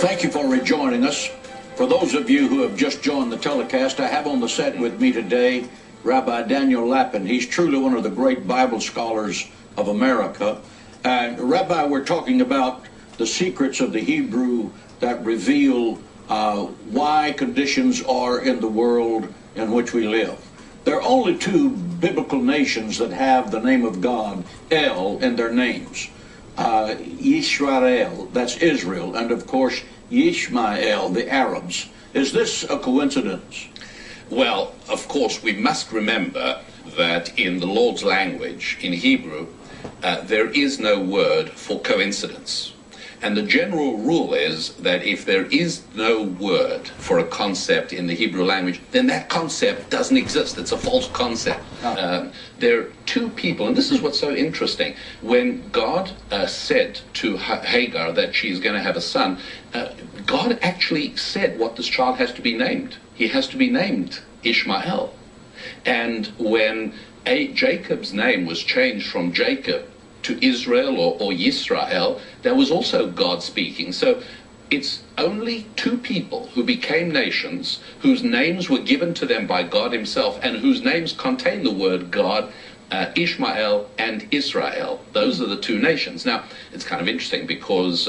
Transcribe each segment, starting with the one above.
Thank you for rejoining us. For those of you who have just joined the telecast, I have on the set with me today Rabbi Daniel Lapin. He's truly one of the great Bible scholars of America. And Rabbi, we're talking about the secrets of the Hebrew that reveal why conditions are in the world in which we live. There are only two biblical nations that have the name of God, El, in their names. Israel, that's Israel, and of course Ishmael, the Arabs. Is this a coincidence? Well, of course, we must remember that in the Lord's language, in Hebrew, there is no word for coincidence. And the general rule is that if there is no word for a concept in the Hebrew language, then that concept doesn't exist. It's a false concept. There are two people, and this is what's so interesting. When God said to Hagar that she's going to have a son, God actually said what this child has to be named. He has to be named Ishmael. And when Jacob's name was changed from Jacob to Israel or Yisrael, that was also God speaking. So it's only two people who became nations, whose names were given to them by God himself, and whose names contain the word God, Ishmael and Israel. Those are the two nations. Now, it's kind of interesting because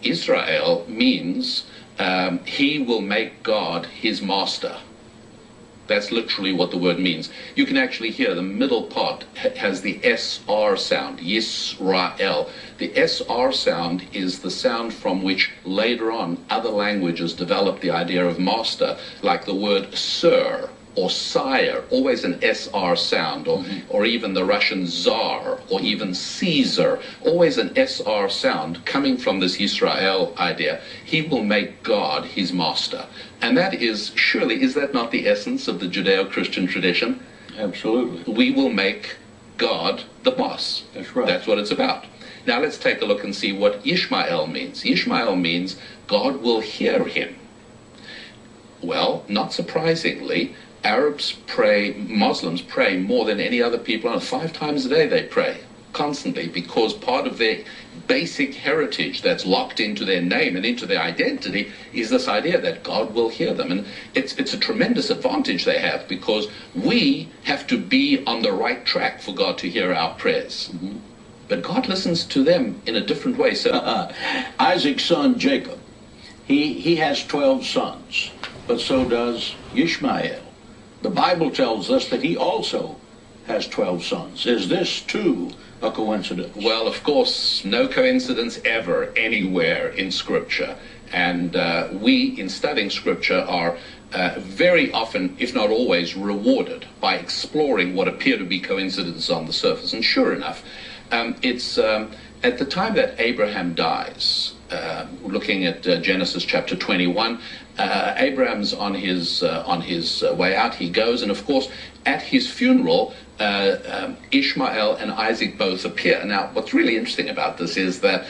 Israel means he will make God his master. That's literally what the word means. You can actually hear the middle part has the SR sound, Yisrael. The SR sound is the sound from which later on other languages developed the idea of master, like the word sir or sire, always an SR sound, or even the Russian Tsar, or even Caesar, always an SR sound coming from this Yisrael idea. He will make God his master. And that is, surely, is that not the essence of the Judeo-Christian tradition? Absolutely. We will make God the boss. That's right. That's what it's about. Now let's take a look and see what Ishmael means. Ishmael means God will hear him. Well, not surprisingly, Arabs pray, Muslims pray more than any other people on earth. 5 times a day they pray, constantly, because part of their basic heritage that's locked into their name and into their identity is this idea that God will hear them. And it's a tremendous advantage they have, because we have to be on the right track for God to hear our prayers. But God listens to them in a different way. So Isaac's son Jacob, he has 12 sons, but so does Ishmael. The Bible tells us that he also has 12 sons. Is this too a coincidence? Well, of course, no coincidence ever anywhere in Scripture. And we, in studying Scripture, are very often, if not always, rewarded by exploring what appear to be coincidences on the surface. And sure enough, it's at the time that Abraham dies, looking at Genesis chapter 21, Abraham's on his way out. He goes, and of course, at his funeral, Ishmael and Isaac both appear. Now, what's really interesting about this is that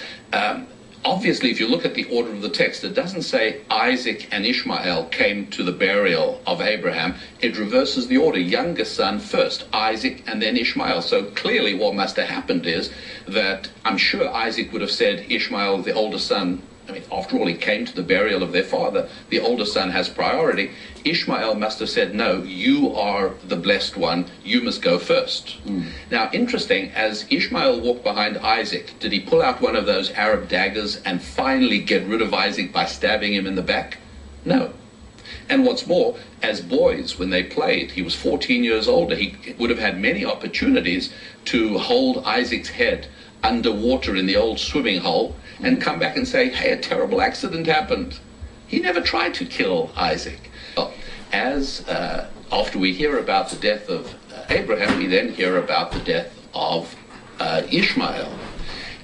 obviously, if you look at the order of the text, it doesn't say Isaac and Ishmael came to the burial of Abraham. It reverses the order. Youngest son first, Isaac, and then Ishmael. So clearly what must have happened is that I'm sure Isaac would have said Ishmael, the older son, I mean, after all, he came to the burial of their father. The older son has priority. Ishmael must have said, no, you are the blessed one. You must go first. Now, interesting, as Ishmael walked behind Isaac, did he pull out one of those Arab daggers and finally get rid of Isaac by stabbing him in the back? No. And what's more, as boys, when they played, he was 14 years older. He would have had many opportunities to hold Isaac's head underwater in the old swimming hole and come back and say, hey, a terrible accident happened. He never tried to kill Isaac. Well, after we hear about the death of Abraham, we then hear about the death of Ishmael.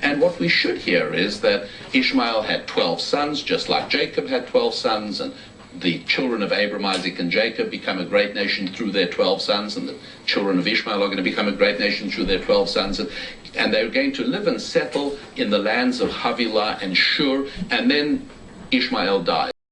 And what we should hear is that Ishmael had 12 sons, just like Jacob had 12 sons, and the children of Abraham, Isaac, and Jacob become a great nation through their 12 sons, and the children of Ishmael are going to become a great nation through their 12 sons, and they're going to live and settle in the lands of Havilah and Shur, and then Ishmael died.